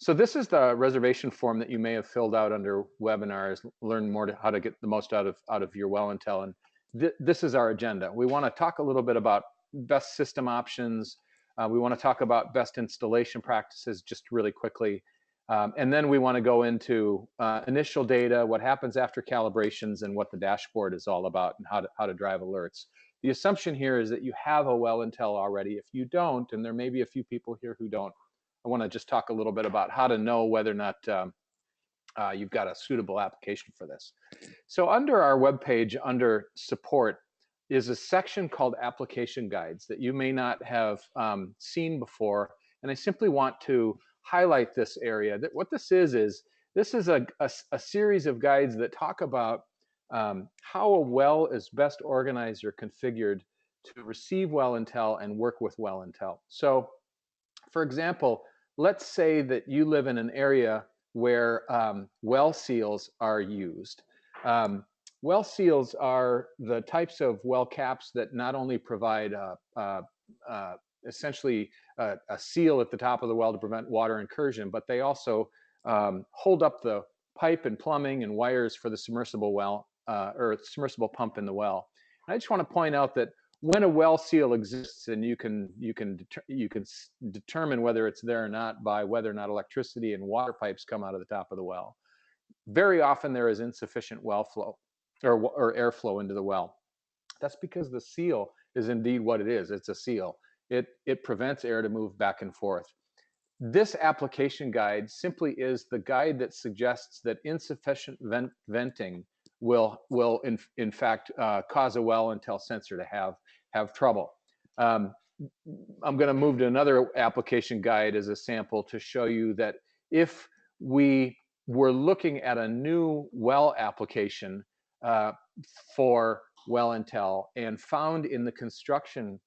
So this is the reservation form that you may have filled out under webinars, learn more to how to get the most out of your well intel. And this is our agenda. We want to talk a little bit about best system options. We want to talk about best installation practices just really quickly. And then we want to go into initial data, what happens after calibrations, and what the dashboard is all about, and how to drive alerts. The assumption here is that you have a well intel already. If you don't, and there may be a few people here who don't, I want to just talk a little bit about how to know whether or not you've got a suitable application for this. So under our webpage, under support, is a section called application guides that you may not have seen before. And I simply want to highlight this area. That what this is a series of guides that talk about how a well is best organized or configured to receive well intel and work with well intel. So for example, let's say that you live in an area where well seals are used. Well seals are the types of well caps that not only provide essentially a seal at the top of the well to prevent water incursion, but they also hold up the pipe and plumbing and wires for the submersible well or submersible pump in the well. And I just want to point out that when a well seal exists, and you can determine whether it's there or not by whether or not electricity and water pipes come out of the top of the well. Very often there is insufficient well flow or airflow into the well. That's because the seal is indeed what it is. It's a seal. It prevents air to move back and forth. This application guide simply is the guide that suggests that insufficient venting will in fact cause a well intel sensor to have trouble. I'm going to move to another application guide as a sample to show you that if we were looking at a new well application for well intel and found in the construction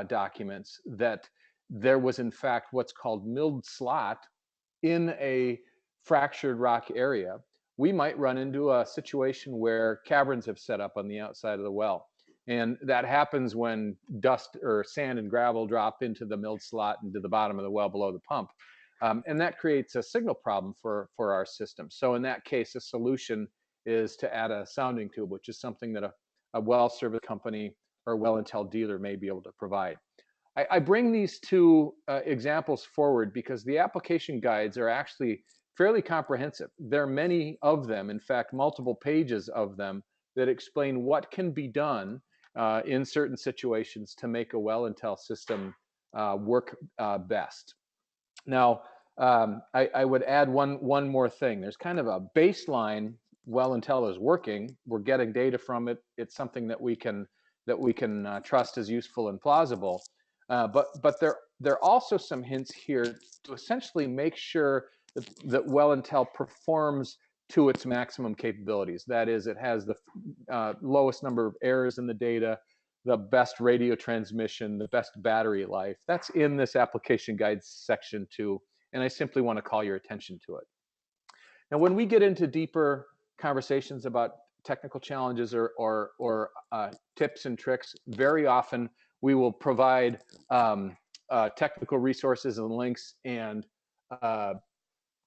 documents that there was in fact what's called milled slot in a fractured rock area, we might run into a situation where caverns have set up on the outside of the well. And that happens when dust or sand and gravel drop into the milled slot into the bottom of the well below the pump. And that creates a signal problem for our system. So in that case, a solution is to add a sounding tube, which is something that a well service company or well intel dealer may be able to provide. I bring these two examples forward because the application guides are actually fairly comprehensive. There are many of them, in fact, multiple pages of them that explain what can be done in certain situations to make a well intel system work best. Now, I would add one more thing. There's kind of a baseline well intel is working. We're getting data from it. It's something that we can trust as useful and plausible. But there are also some hints here to essentially make sure that well intel performs to its maximum capabilities. That is, it has the lowest number of errors in the data, the best radio transmission, the best battery life. That's in this application guides section too, and I simply want to call your attention to it. Now, when we get into deeper conversations about technical challenges or tips and tricks, very often we will provide technical resources and links and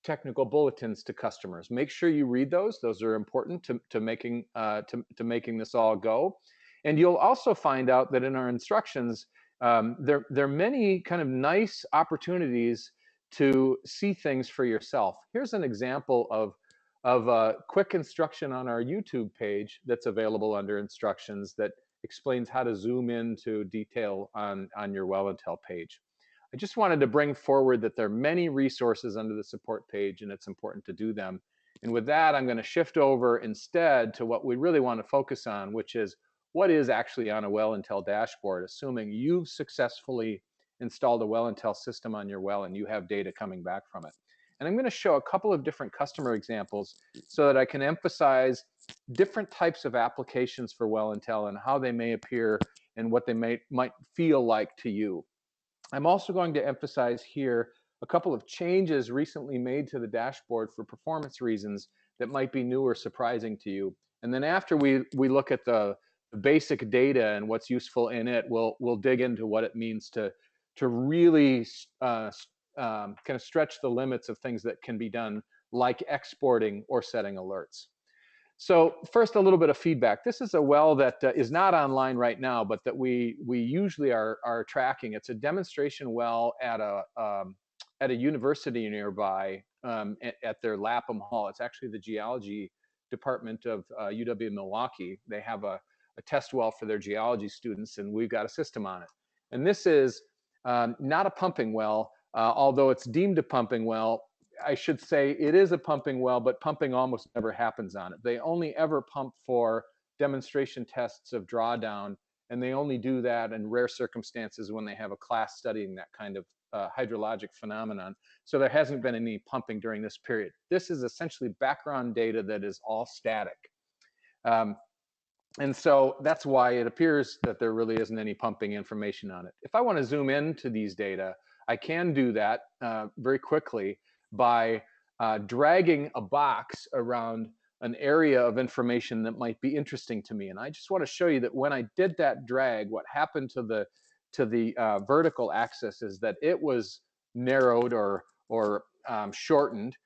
technical bulletins to customers. Make sure you read those. Those are important to making this all go. And you'll also find out that in our instructions, there are many kind of nice opportunities to see things for yourself. Here's an example of a quick instruction on our YouTube page that's available under instructions that explains how to zoom into detail on your well intel page. I just wanted to bring forward that there are many resources under the support page, and it's important to do them. And with that, I'm going to shift over instead to what we really want to focus on, which is what is actually on a Wellntel dashboard, assuming you've successfully installed a Wellntel system on your well and you have data coming back from it. And I'm going to show a couple of different customer examples so that I can emphasize different types of applications for Wellntel and how they may appear and what they might feel like to you. I'm also going to emphasize here a couple of changes recently made to the dashboard for performance reasons that might be new or surprising to you. And then after we look at the basic data and what's useful in it, we'll dig into what it means to really kind of stretch the limits of things that can be done, like exporting or setting alerts. So first, a little bit of feedback. This is a well that is not online right now, but that we usually are tracking. It's a demonstration well at a university nearby, at their Lapham Hall. It's actually the geology department of UW-Milwaukee. They have a test well for their geology students, and we've got a system on it. And this is not a pumping well, although it's deemed a pumping well. I should say it is a pumping well, but pumping almost never happens on it. They only ever pump for demonstration tests of drawdown, and they only do that in rare circumstances when they have a class studying that kind of hydrologic phenomenon. So there hasn't been any pumping during this period. This is essentially background data that is all static. And so that's why it appears that there really isn't any pumping information on it. If I want to zoom into these data, I can do that very quickly by dragging a box around an area of information that might be interesting to me. And I just want to show you that when I did that drag, what happened to the vertical axis is that it was narrowed or shortened,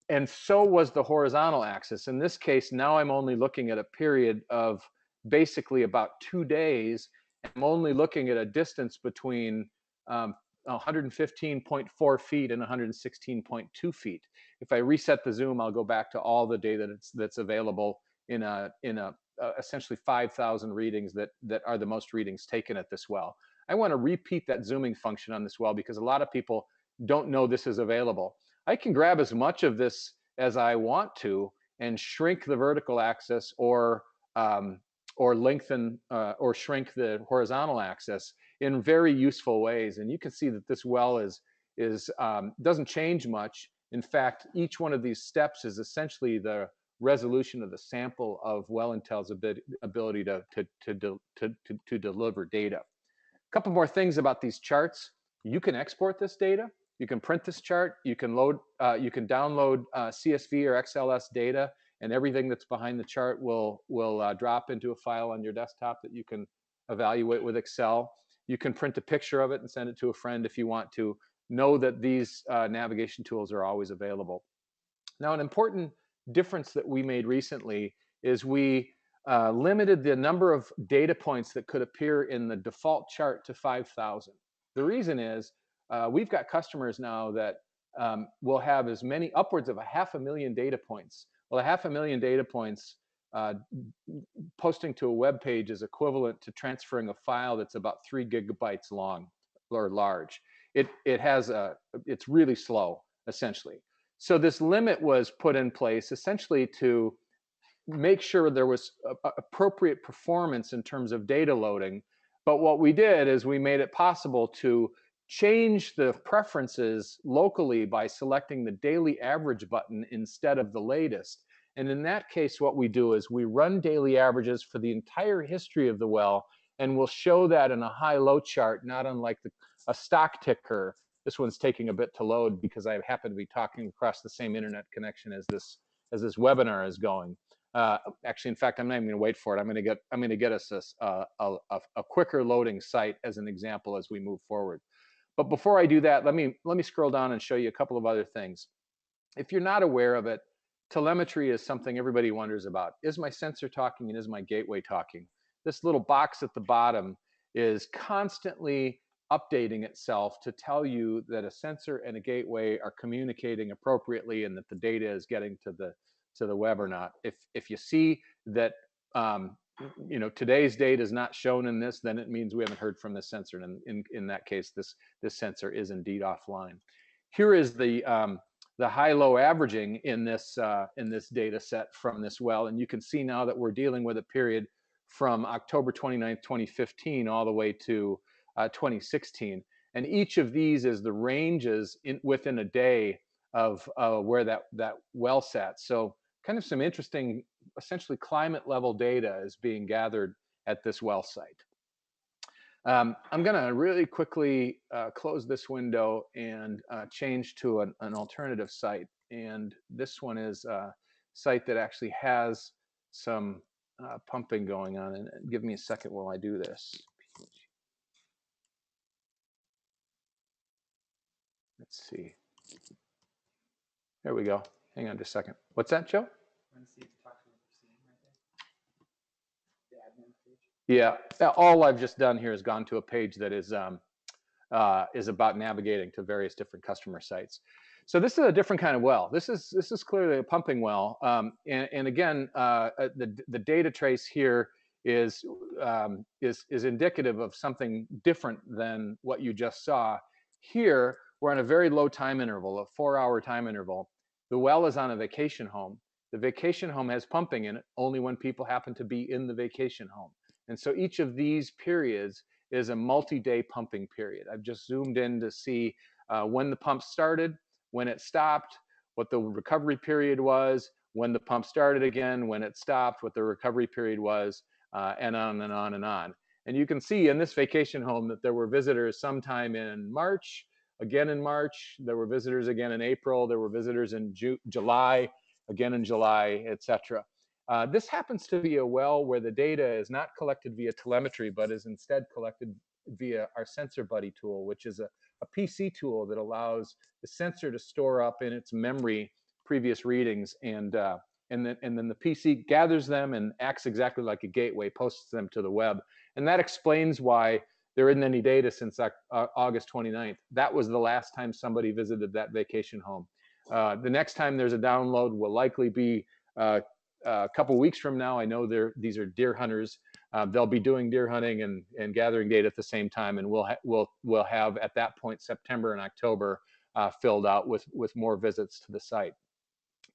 and so was the horizontal axis. In this case, now I'm only looking at a period of basically about 2 days. I'm only looking at a distance between 115.4 feet and 116.2 feet. If I reset the zoom, I'll go back to all the data that's available in essentially 5,000 readings that are the most readings taken at this well. I want to repeat that zooming function on this well because a lot of people don't know this is available. I can grab as much of this as I want to and shrink the vertical axis or lengthen or shrink the horizontal axis in very useful ways. And you can see that this well doesn't change much. In fact, each one of these steps is essentially the resolution of the sample of Wellntel's ability to deliver data. A couple more things about these charts. You can export this data. You can print this chart. You can download CSV or XLS data, and everything that's behind the chart will drop into a file on your desktop that you can evaluate with Excel. You can print a picture of it and send it to a friend if you want to. Know that these navigation tools are always available. Now, an important difference that we made recently is we limited the number of data points that could appear in the default chart to 5,000. The reason is we've got customers now that will have as many, upwards of 500,000 data points. Well, 500,000 data points posting to a web page is equivalent to transferring a file that's about 3 gigabytes long or large. It's really slow, essentially. So this limit was put in place essentially to make sure there was appropriate performance in terms of data loading. But what we did is we made it possible to change the preferences locally by selecting the daily average button instead of the latest. And in that case, what we do is we run daily averages for the entire history of the well, and we'll show that in a high-low chart, not unlike a stock ticker. This one's taking a bit to load because I happen to be talking across the same internet connection as this webinar is going. Actually, in fact, I'm not even going to wait for it. I'm going to get us a quicker loading site as an example as we move forward. But before I do that, let me scroll down and show you a couple of other things. If you're not aware of it, telemetry is something everybody wonders about. Is my sensor talking and is my gateway talking? This little box at the bottom is constantly updating itself to tell you that a sensor and a gateway are communicating appropriately and that the data is getting to the web or not. If you see that today's data is not shown in this, then it means we haven't heard from this sensor. And in that case, this sensor is indeed offline. Here is the high-low averaging in this data set from this well, and you can see now that we're dealing with a period from October 29th, 2015, all the way to 2016, and each of these is the ranges within a day of where that well sat. So kind of some interesting, essentially climate level data is being gathered at this well site. I'm going to really quickly close this window and change to an alternative site. And this one is a site that actually has some pumping going on. And give me a second while I do this. Let's see. There we go. Hang on just a second. What's that, Joe? Yeah, all I've just done here is gone to a page that is about navigating to various different customer sites. So this is a different kind of well. This is clearly a pumping well, and again, the data trace here is indicative of something different than what you just saw. Here, we're on a very low time interval, a 4-hour time interval. The well is on a vacation home. The vacation home has pumping in it only when people happen to be in the vacation home. And so each of these periods is a multi-day pumping period. I've just zoomed in to see when the pump started, when it stopped, what the recovery period was, when the pump started again, when it stopped, what the recovery period was, and on and on and on. And you can see in this vacation home that there were visitors sometime in March, again in March, there were visitors again in April, there were visitors in July, again in July, etc. This happens to be a well where the data is not collected via telemetry, but is instead collected via our SensorBuddy tool, which is a PC tool that allows the sensor to store up in its memory previous readings, and then the PC gathers them and acts exactly like a gateway, posts them to the web. And that explains why there isn't any data since August 29th. That was the last time somebody visited that vacation home. The next time there's a download will likely be a couple weeks from now. I know these are deer hunters. They'll be doing deer hunting and gathering data at the same time, and we'll have at that point September and October filled out with more visits to the site.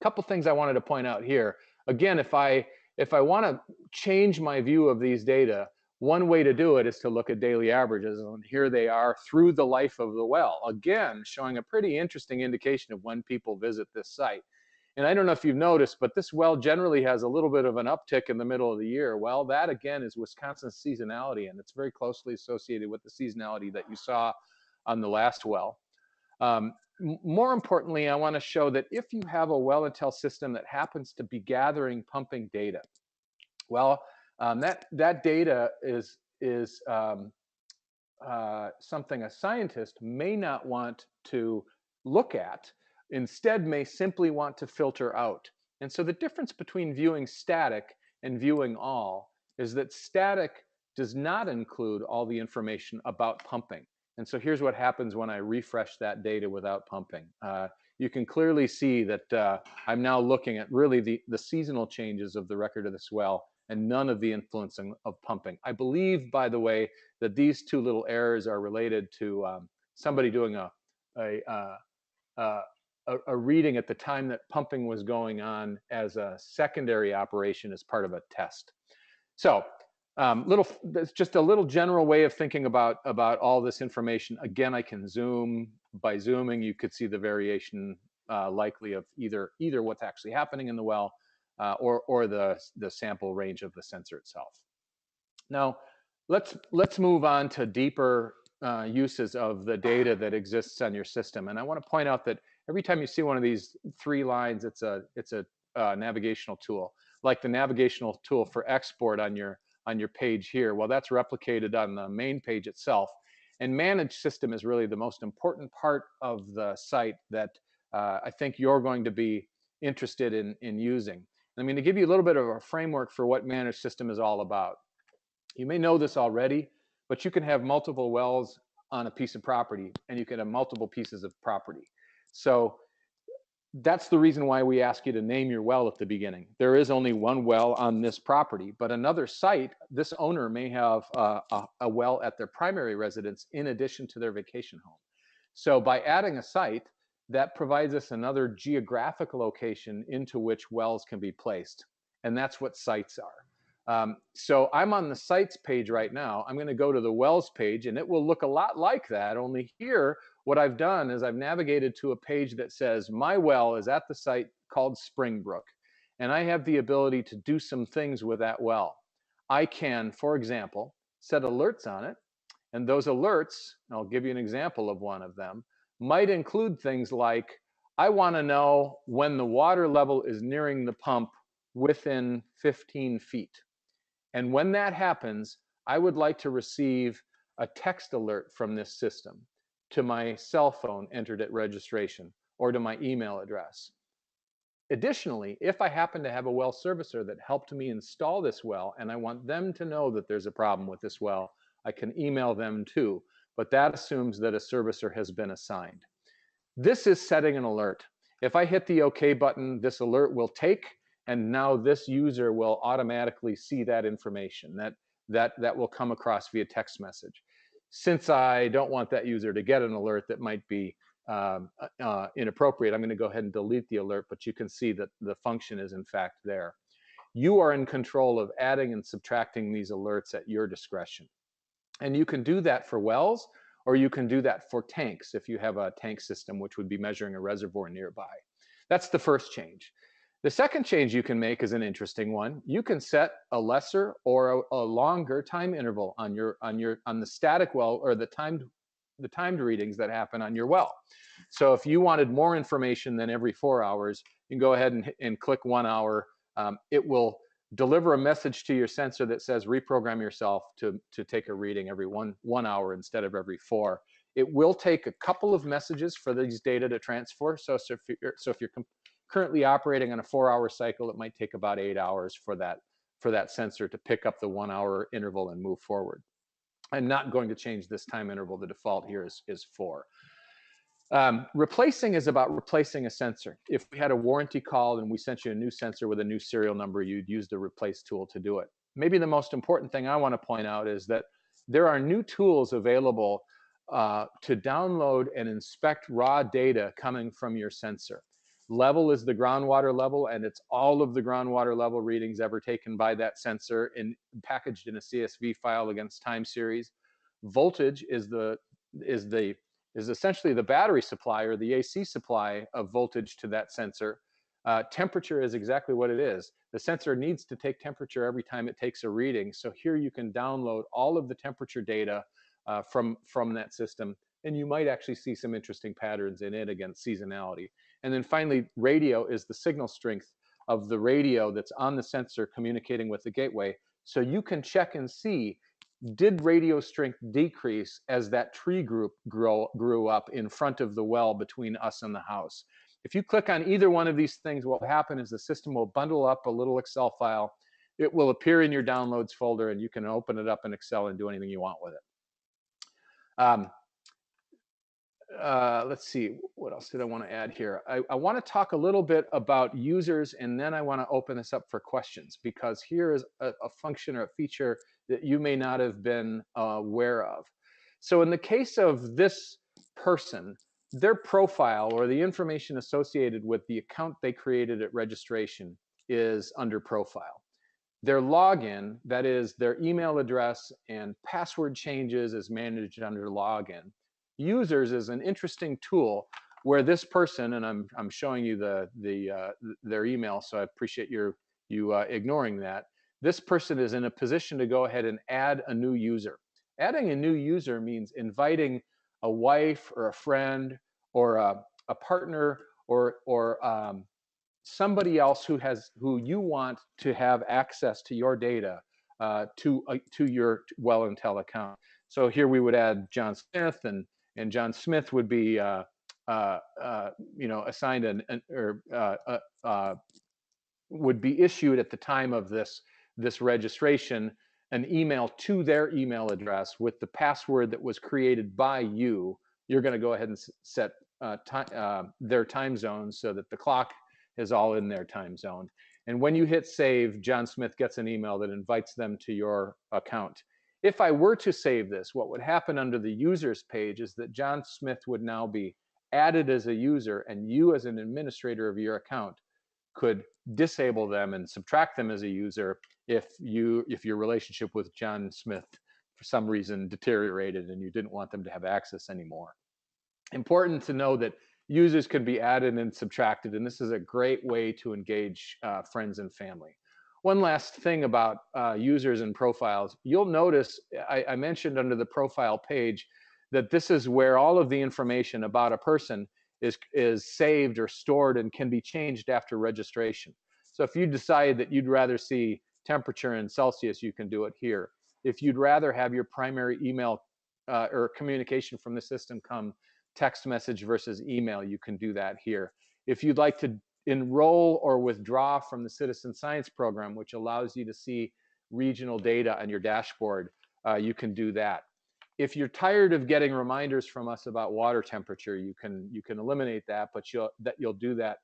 A couple things I wanted to point out here. Again, if I want to change my view of these data, one way to do it is to look at daily averages, and here they are through the life of the well. Again, showing a pretty interesting indication of when people visit this site. And I don't know if you've noticed, but this well generally has a little bit of an uptick in the middle of the year. Well, that again is Wisconsin's seasonality, and it's very closely associated with the seasonality that you saw on the last well. More importantly, I want to show that if you have a Wellntel system that happens to be gathering pumping data, well, that data is something a scientist may not want to look at, instead may simply want to filter out. And so the difference between viewing static and viewing all is that static does not include all the information about pumping. And so here's what happens when I refresh that data without pumping. You can clearly see that I'm now looking at really the seasonal changes of the record of this well, and none of the influencing of pumping. I believe, by the way, that these two little errors are related to somebody doing a reading at the time that pumping was going on as a secondary operation as part of a test. So that's just a little general way of thinking about all this information. Again, I can zoom. By zooming, you could see the variation likely of either what's actually happening in the well or the sample range of the sensor itself. Now, let's move on to deeper uses of the data that exists on your system. And I want to point out that every time you see one of these 3 lines, it's a navigational tool, like the navigational tool for export on your page here. Well, that's replicated on the main page itself. And managed system is really the most important part of the site that I think you're going to be interested in using. I'm going to give you a little bit of a framework for what managed system is all about. You may know this already, but you can have multiple wells on a piece of property, and you can have multiple pieces of property. So that's the reason why we ask you to name your well at the beginning. There is only one well on this property, but another site, this owner may have a well at their primary residence in addition to their vacation home. So by adding a site, that provides us another geographic location into which wells can be placed. And that's what sites are. So I'm on the sites page right now. I'm going to go to the wells page, and it will look a lot like that, only here what I've done is I've navigated to a page that says my well is at the site called Springbrook, and I have the ability to do some things with that well. I can, for example, set alerts on it, and those alerts, and I'll give you an example of one of them, might include things like, I want to know when the water level is nearing the pump within 15 feet. And when that happens, I would like to receive a text alert from this system. to my cell phone entered at registration or to my email address. Additionally, if I happen to have a well servicer that helped me install this well and I want them to know that there's a problem with this well, I can email them too, but that assumes that a servicer has been assigned. This is setting an alert. If I hit the OK button, this alert will take, and now this user will automatically see that information. That will come across via text message. Since I don't want that user to get an alert that might be inappropriate, I'm going to go ahead and delete the alert, but you can see that the function is in fact there. You are in control of adding and subtracting these alerts at your discretion. And you can do that for wells, or you can do that for tanks if you have a tank system, which would be measuring a reservoir nearby. That's the first change. The second change you can make is an interesting one. You can set a lesser or a longer time interval on the static well, or the timed readings that happen on your well. So if you wanted more information than every 4 hours, you can go ahead and click 1 hour. It will deliver a message to your sensor that says reprogram yourself to take a reading every one hour instead of every 4. It will take a couple of messages for these data to transfer. So if you're currently operating on a 4-hour cycle, it might take about 8 hours for that sensor to pick up the 1 hour interval and move forward. I'm not going to change this time interval. The default here is 4. Replacing is about replacing a sensor. If we had a warranty call and we sent you a new sensor with a new serial number, you'd use the replace tool to do it. Maybe the most important thing I want to point out is that there are new tools available to download and inspect raw data coming from your sensor. Level is the groundwater level, and it's all of the groundwater level readings ever taken by that sensor packaged in a CSV file against time series. Voltage is essentially the battery supply or the AC supply of voltage to that sensor. Temperature is exactly what it is. The sensor needs to take temperature every time it takes a reading. So here you can download all of the temperature data from that system, and you might actually see some interesting patterns in it against seasonality. And then finally, radio is the signal strength of the radio that's on the sensor communicating with the gateway. So you can check and see, did radio strength decrease as that tree group grew up in front of the well between us and the house? If you click on either one of these things, what will happen is the system will bundle up a little Excel file. It will appear in your downloads folder, and you can open it up in Excel and do anything you want with it. Let's see, what else did I want to add here? I want to talk a little bit about users, and then I want to open this up for questions, because here is a function or a feature that you may not have been aware of. So in the case of this person, their profile or the information associated with the account they created at registration is under profile. Their login, that is their email address and password changes, is managed under login. Users is an interesting tool where this person, and I'm showing you their email, so I appreciate you ignoring that. This person is in a position to go ahead and add a new user. Adding a new user means inviting a wife or a friend or a partner or somebody else who you want to have access to your data to your Wellntel account. So here we would add John Smith, and John Smith would be assigned would be issued at the time of this registration an email to their email address with the password that was created by you. You're going to go ahead and set their time zone so that the clock is all in their time zone. And when you hit save, John Smith gets an email that invites them to your account. If I were to save this, what would happen under the users page is that John Smith would now be added as a user, and you as an administrator of your account could disable them and subtract them as a user if your relationship with John Smith for some reason deteriorated and you didn't want them to have access anymore. Important to know that users can be added and subtracted, and this is a great way to engage friends and family. One last thing about users and profiles. You'll notice I mentioned under the profile page that this is where all of the information about a person is saved or stored and can be changed after registration. So if you decide that you'd rather see temperature in Celsius, you can do it here. If you'd rather have your primary email or communication from the system come text message versus email, you can do that here. If you'd like to enroll or withdraw from the citizen science program, which allows you to see regional data on your dashboard, you can do that. If you're tired of getting reminders from us about water temperature, you can eliminate that, but you'll do that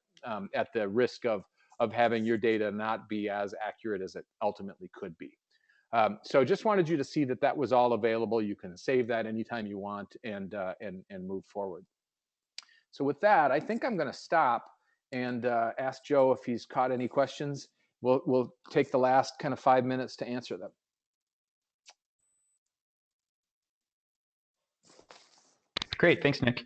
at the risk of having your data not be as accurate as it ultimately could be. So just wanted you to see that that was all available. You can save that anytime you want and move forward. So with that, I think I'm going to stop and ask Joe if he's caught any questions. We'll take the last kind of 5 minutes to answer them. Great, thanks, Nick.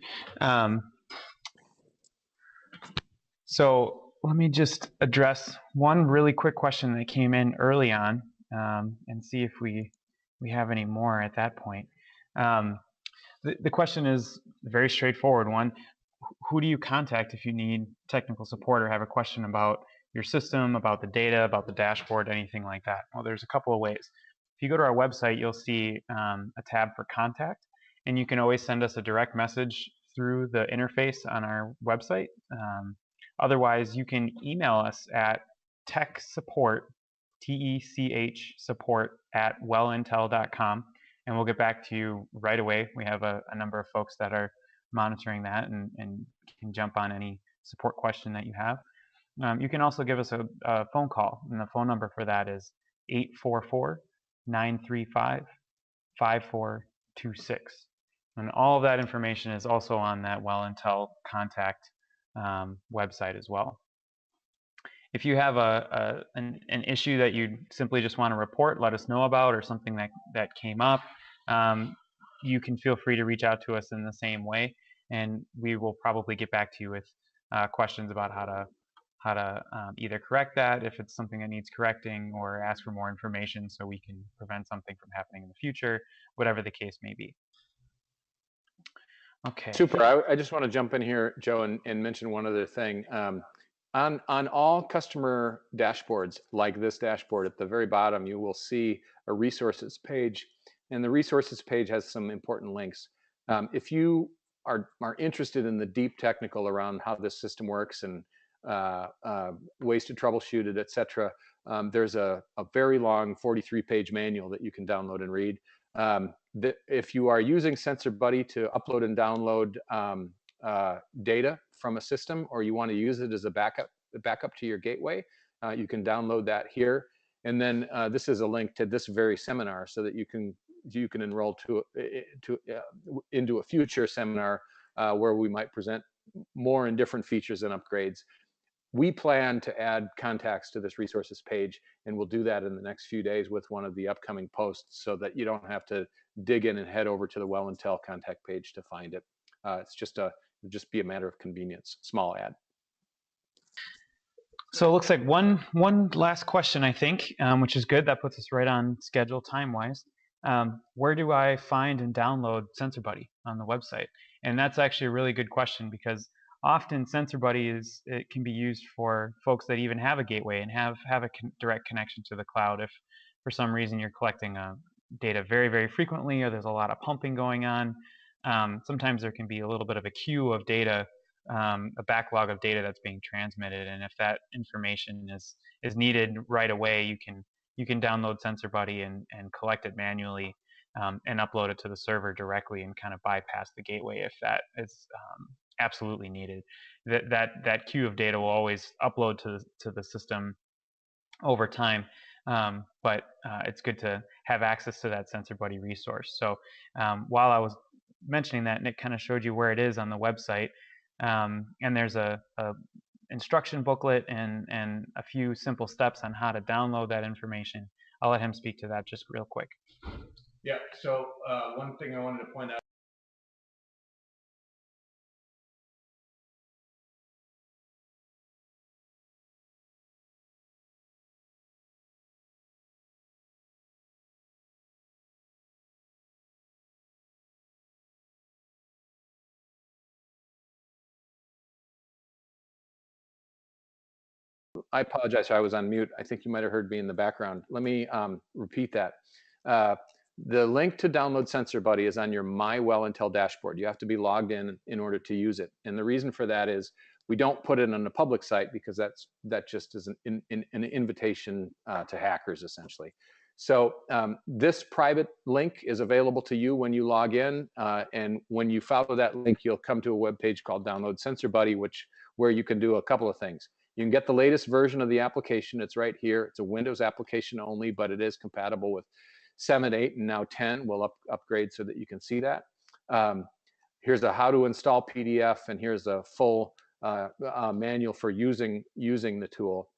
So let me just address one really quick question that came in early on and see if we have any more at that point. The question is a very straightforward one. Who do you contact if you need technical support or have a question about your system, about the data, about the dashboard, anything like that? Well, there's a couple of ways. If you go to our website, you'll see a tab for contact, and you can always send us a direct message through the interface on our website. Otherwise, you can email us at techsupport, T-E-C-H support @wellntel.com, and we'll get back to you right away. We have a number of folks that are monitoring that and can jump on any support question that you have. You can also give us a phone call, and the phone number for that is 844-935-5426. And all of that information is also on that Wellntel contact website as well. If you have an issue that you simply just want to report, let us know about, or something that came up, you can feel free to reach out to us in the same way, and we will probably get back to you with questions about how to either correct that if it's something that needs correcting, or ask for more information so we can prevent something from happening in the future, whatever the case may be. Okay. Super. I just want to jump in here, Joe, and mention one other thing. On all customer dashboards, like this dashboard, at the very bottom, you will see a resources page, and the resources page has some important links. If you are interested in the deep technical around how this system works and ways to troubleshoot it, etc., there's a very long 43-page manual that you can download and read. If you are using SensorBuddy to upload and download data from a system, or you want to use it as a backup to your gateway, you can download that here. And then this is a link to this very seminar, so that you can enroll into a future seminar where we might present more and different features and upgrades. We plan to add contacts to this resources page, and we'll do that in the next few days with one of the upcoming posts, so that you don't have to dig in and head over to the Wellntel contact page to find it. It's just be a matter of convenience. Small ad. So it looks like one last question, I think, which is good. That puts us right on schedule time-wise. Where do I find and download SensorBuddy on the website? And that's actually a really good question, because often SensorBuddy it can be used for folks that even have a gateway and have a direct connection to the cloud. If for some reason you're collecting data very, very frequently, or there's a lot of pumping going on, sometimes there can be a little bit of a queue of data, a backlog of data that's being transmitted, and if that information is needed right away, you can download SensorBuddy and collect it manually and upload it to the server directly, and kind of bypass the gateway if that is absolutely needed. That queue of data will always upload to the system over time, but it's good to have access to that SensorBuddy resource. So while I was mentioning that, Nick kind of showed you where it is on the website, and there's a instruction booklet and a few simple steps on how to download that information. I'll let him speak to that just real quick. Yeah, so one thing I wanted to point out. I apologize, I was on mute. I think you might have heard me in the background. Let me repeat that. The link to download SensorBuddy is on your My Wellntel Dashboard. You have to be logged in order to use it. And the reason for that is we don't put it on a public site because that just is an invitation to hackers, essentially. So this private link is available to you when you log in, and when you follow that link, you'll come to a web page called Download SensorBuddy, where you can do a couple of things. You can get the latest version of the application. It's right here. It's a Windows application only, but it is compatible with 7, 8, and now 10. We'll upgrade so that you can see that. Here's a how to install PDF, and here's a full manual for using the tool.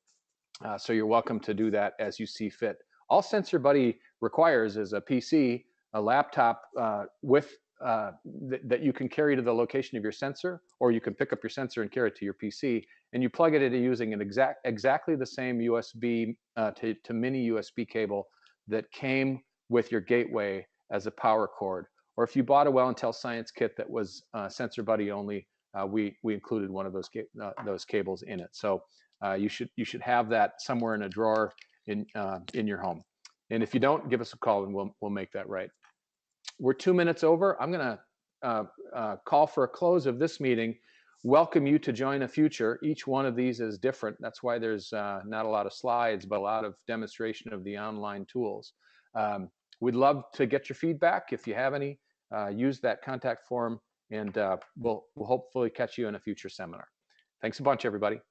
So you're welcome to do that as you see fit. All SensorBuddy requires is a PC, a laptop that you can carry to the location of your sensor, or you can pick up your sensor and carry it to your PC, and you plug it into using an exactly the same USB to mini USB cable that came with your gateway as a power cord. Or if you bought a Wellntel Science kit that was SensorBuddy only, we included one of those cables in it. So you should have that somewhere in a drawer in your home. And if you don't, give us a call and we'll make that right. We're 2 minutes over. I'm going to call for a close of this meeting. Welcome you to join a future. Each one of these is different. That's why there's not a lot of slides, but a lot of demonstration of the online tools. We'd love to get your feedback. If you have any, use that contact form, and we'll hopefully catch you in a future seminar. Thanks a bunch, everybody.